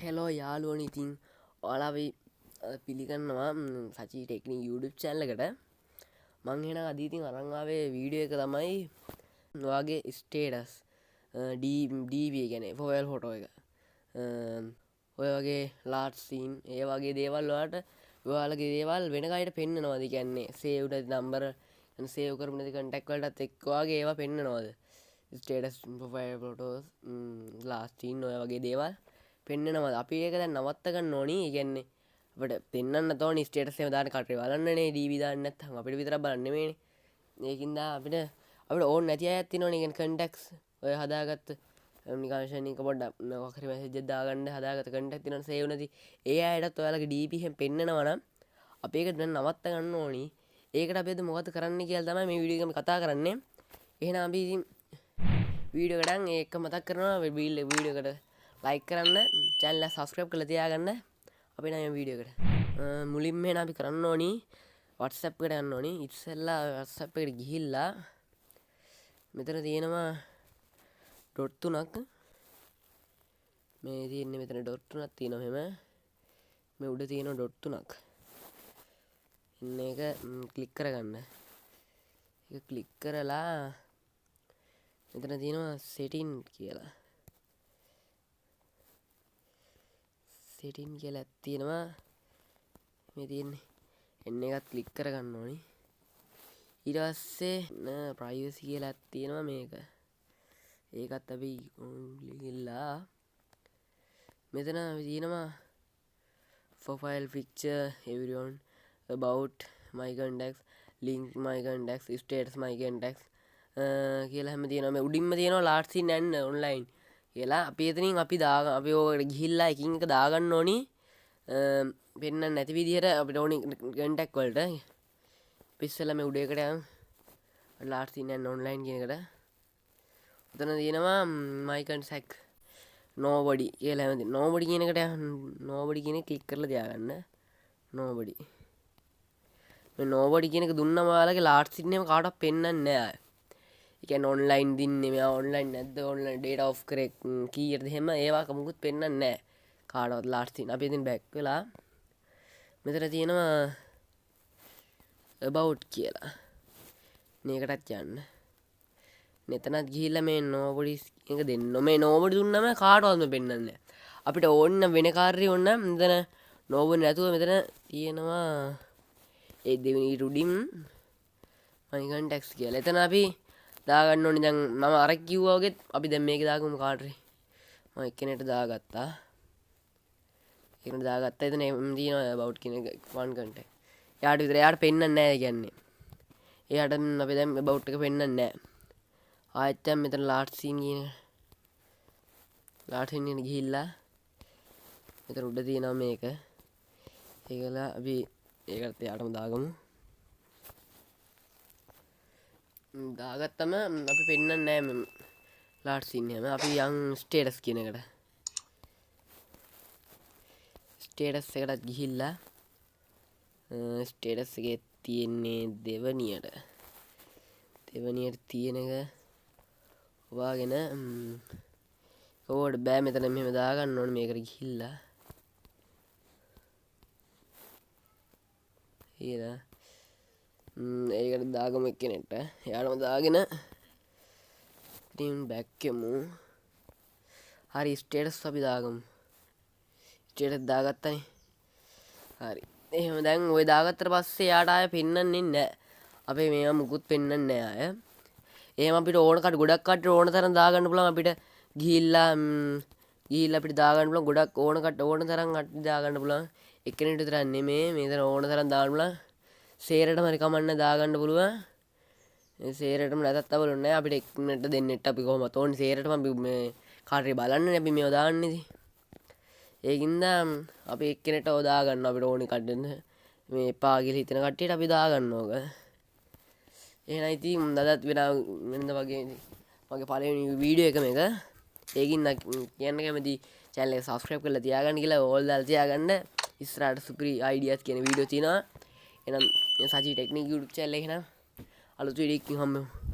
Hello යාළුවනි ඉතින් ඔයාලා පිළිගන්නවා සචී ටෙක්නික් YouTube channel එකට මං එහෙනම් අද ඉතින් අරන් ආවේ වීඩියෝ එක තමයි ඔයාගේ ස්ටේටස් DP කියන්නේ ප්‍රොෆයිල් ෆොටෝ එක ඔය වගේ ලාට් සීන් ඒ වගේ දේවල් ඔයාලගේ දේවල් වෙන කයට පෙන්නනවාද කියන්නේ සේව්ඩ නම්බර සේව් කරපු නැති කන්ටැක්ට් වලටත් එක්ක වගේ ඒවා පෙන්නනවාද status profile photos last seen ඔය වගේ දේවල් පෙන්නනවා අපි ඒක දැන් නවත්ත ගන්න ඕනි. ඒ කියන්නේ අපිට පෙන්වන්න තෝරන ස්ටේටස් එකම දාන්න කටේ බලන්නනේ DB දාන්න නැත්නම් අපිට විතරක් බලන්න නෙමෙයිනේ. ඒකින්ද අපිට ඕන් නැති අයත් ඉන්නවනේ. කියන්නේ කන්ටැක්ට්ස් ඔය හදාගත්ත නිකන් ෂණික පොඩ්ඩක් මොකක් හරි මැසේජ් එකක් දාගන්න හදාගත්ත කන්ටැක්ට් තියෙනවනේ සේව් නැති. ඒ අයටත් ඔයාලගේ DP එහෙම පෙන්නනවා නම් අපි ඒක දැන් නවත්ත ගන්න ඕනි. ඒකට අපි අද මොකද කරන්න කියලා තමයි මේ වීඩියෝ එකේ කතා කරන්නේ. එහෙනම් අපි ඉතින් වීඩියෝ එකට ඒක මතක් කරනවා වීඩියෝ එකට ලයික් කරන්න channel එක subscribe කරලා තියාගන්න අපි නම් මේ වීඩියෝ එකට මුලින්ම එන අපි කරන්න ඕනි WhatsApp එකට යන්න ඕනි ඉස්සෙල්ලා WhatsApp එකට ගිහිල්ලා මෙතන තියෙනවා ඩොට් තුනක් මේ තියෙන්නේ මෙතන ඩොට් තුනක් තියෙනවා මෙහෙම මේ උඩ තියෙනවා ඩොට් තුනක් ඉන්න එක ක්ලික් කරගන්න ඒක ක්ලික් කරලා මෙතන තියෙනවා setting කියලා setting කියලා තියෙනවා මේ තියෙන්නේ එන්න එකත් ක්ලික් කරගන්න ඕනි ඊට පස්සේ privacy කියලා තියෙනවා මේක ඒකත් අපි ගිහිල්ලා මෙතන තියෙනවා profile picture everyone about my contacts link my contacts status my contacts කියලා හැම තියෙනවා මේ උඩින්ම තියෙනවා last seen and online කියලා අපි එතනින් අපි ඕකට ගිහිල්ලා එකින් එක දාගන්න ඕනි පෙන්නන්න නැති විදිහට අපිට ඕනි කන්ටැක්ට් වලට ඉස්සෙල්ලා මේ උඩ එකට යන් ලාස්ට් සීන් and online කියන එකට උතන තියෙනවා my contact nobody කියලා හැම තියෙනවා nobody කියන එකට nobody කියන එක ක්ලික් කරලා තියාගන්න nobody මේ nobody කියන එක දුන්නම ඔයාලගේ ලාස්ට් සීන් එක කාටවත් පෙන්නන්නේ නැහැ ඒ කියන්නේ ඔන්ලයින් දින්නේ මෙයා ඔන්ලයින් නැද්ද ඔන්ලයින් ඩේටා ඔෆ් කරේ කීයටද එහෙම ඒවා මොකුත් පෙන්නන්නේ නැහැ කාටවත් ලාස්ට් සීන් අපි ඉතින් බෑක් වෙලා මෙතන තියෙනවා about කියලා මේකටත් යන්න මෙතනත් ගිහිල්ලා මේ nobody එක දෙන්න මේ nobody දුන්නම කාටවත්ම පෙන්නන්නේ නැහැ අපිට ඕන වෙන කාර්යය ඕන නම් මෙතන nobody නැතුව මෙතන තියෙනවා ඒ දෙවෙනි රුඩින් my contacts කියලා එතන අපි දාගන්න ඕනේ දැන් මම අර කිව්වා වගේ අපි දැන් මේක දාගමු කාටරි මම එක්කෙනෙක්ට දාගත්තා ඒකට දාගත්තා එතන තියෙනවා about කියන එක one contact එයාට විතර එයාට පෙන්නන්නේ නැහැ කියන්නේ එයාට අපි දැන් about එක පෙන්නන්නේ නැහැ ආයෙත් දැන් මෙතන last scene කියන last scene එකට ගිහිල්ලා මෙතන උඩ තියෙනවා මේක ඒකලා අපි ඒකට එයාටම දාගමු දාගත්තම අපි පෙන්නන්නේ නැහැ ලාස්ට් සීන් එකම අපි යන් ස්ටේටස් කියන එකට ස්ටේටස් එකටත් ගිහිල්ලා ස්ටේටස් එකේ තියෙන්නේ දෙවනියට තියෙන එක හොයාගෙන ඕකට බෑ මෙතන මෙහෙම දාගන්න ඕනේ මේකට ගිහිල්ලා ඊළඟ ඒකට දාගමු එක්කෙනෙක්ට එයාටම දාගෙන ඉතින් බෑක් යමු හරි ස්ටේටස් අපි දාගමු ස්ටේටස් දාගත්තනේ හරි එහෙම දැන් ඔය දාගත්තට පස්සේ එයාට ආයෙ පෙන්නන්නේ නැහැ අපේ මේවා මුකුත් පෙන්නන්නේ නැහැ ආයෙ එහෙම අපිට ඕන කට ගොඩක් කට්ට ඕන තරම් දාගන්න පුළුවන් අපිට ගිහිල්ලා අපිට දාගන්න පුළුවන් ගොඩක් ඕන කට ඕන තරම් කට්ට දාගන්න පුළුවන් එක්කෙනෙක්ට විතරක් නෙමෙයි මේතන ඕන තරම් දාන්න පුළුවන් සේරටම හරි කමන්න දාගන්න පුළුවන් සේරටම නැතත් අවුලක් නැහැ අපිට එක්කෙනෙක්ට දෙන්නෙට අපි කොහොමද ඕනේ සේරටම අපි මේ කාර්යය බලන්නේ අපි මේව දාන්නේ ඉතින් ඒකින්ද අපි එක්කෙනෙක්ට ඔය දාගන්න අපිට ඕනේ කඩන්න මේ එපා කියලා හිතන කට්ටියට අපි දාගන්න ඕක එහෙනම් ඉතින් දදත් වෙනද වගේ මගේ පළවෙනි වීඩියෝ එක මේක ඒකින් කියන්න කැමති channel එක subscribe කරලා තියාගන්න කියලා ඕල් දාලා තියාගන්න ඉස්සරහට සුපිරි ideas කියන වීඩියෝ තියෙනවා එහෙනම් සචී ටෙක්නික් YouTube channel එක එහෙනම් අලුත් වීඩියෝ එකකින් හම්බෙමු